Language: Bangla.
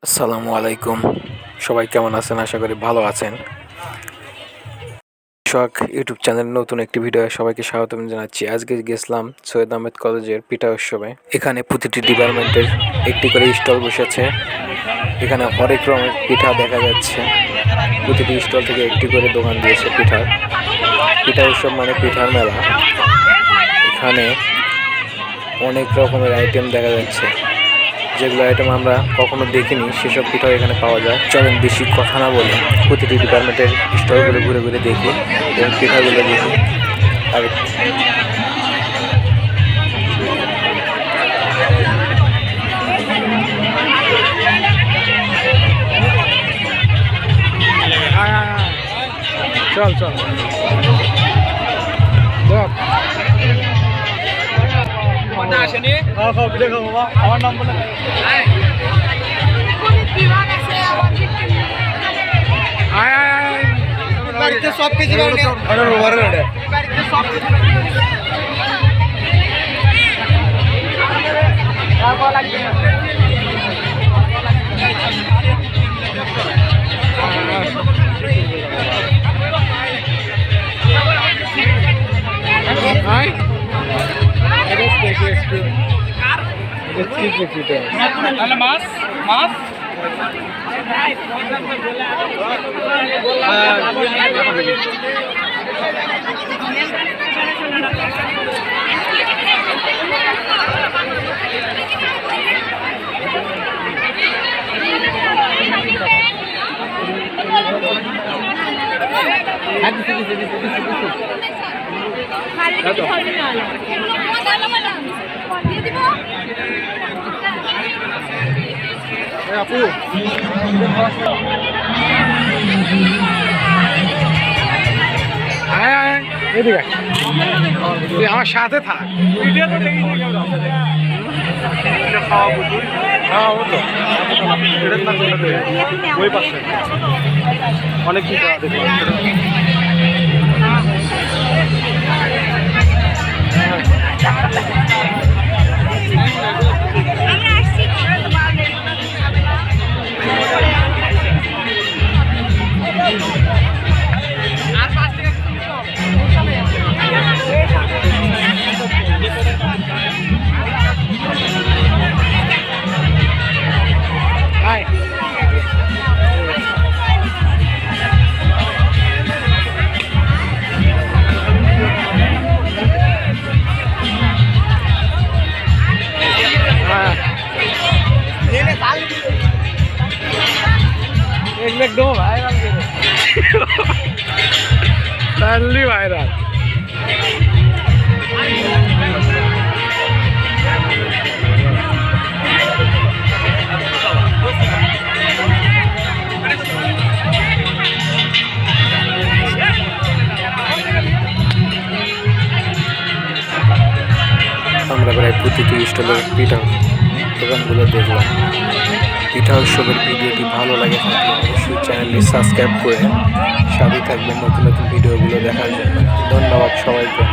আসসালামু আলাইকুম। সবাই কেমন আছেন? আশা করি ভালো আছেন। কৃষক ইউটিউব চ্যানেলের নতুন একটি ভিডিও সবাইকে স্বাগতম জানাচ্ছি। আজকে গেছিলাম সৈয়দ আহমেদ কলেজের পিঠা উৎসবে। এখানে প্রতিটি ডিপার্টমেন্টের একটি করে স্টল বসেছে। এখানে হরেক রকমের পিঠা দেখা যাচ্ছে। প্রতিটি স্টল থেকে একটি করে দোকান দিয়েছে পিঠা উৎসব মানে পিঠার মেলা। এখানে অনেক রকমের আইটেম দেখা যাচ্ছে, যেগুলো আইটেম আমরা কখনো দেখিনি সেসব পিঠাও এখানে পাওয়া যায়। চলেন বেশি কথা না বলে প্রতিটি ডিপার্টমেন্টের স্টলগুলো ঘুরে ঘুরে দেখি এবং পিঠাগুলো দেখি। আর চল চল আসেনি পিঠা খাবো আমার নাম বলে বাড়িতে সব কিছু বাড়িতে সব কিছু মাছ মাছ আপু এদিকে আমার সাথে থাক খাওয়াবো তো ওই পাশে অনেক কিছু एकदम वायरल तल्ली वायरल আমরা প্রায় প্রতিটি স্টলের পিঠা দোকানগুলো দেখলাম। পিঠা উৎসবের ভিডিওটি ভালো লাগে থাকলে অবশ্যই চ্যানেলটি সাবস্ক্রাইব করে সাথে থাকবেন নতুন নতুন ভিডিওগুলো দেখার জন্য। ধন্যবাদ সবাইকে।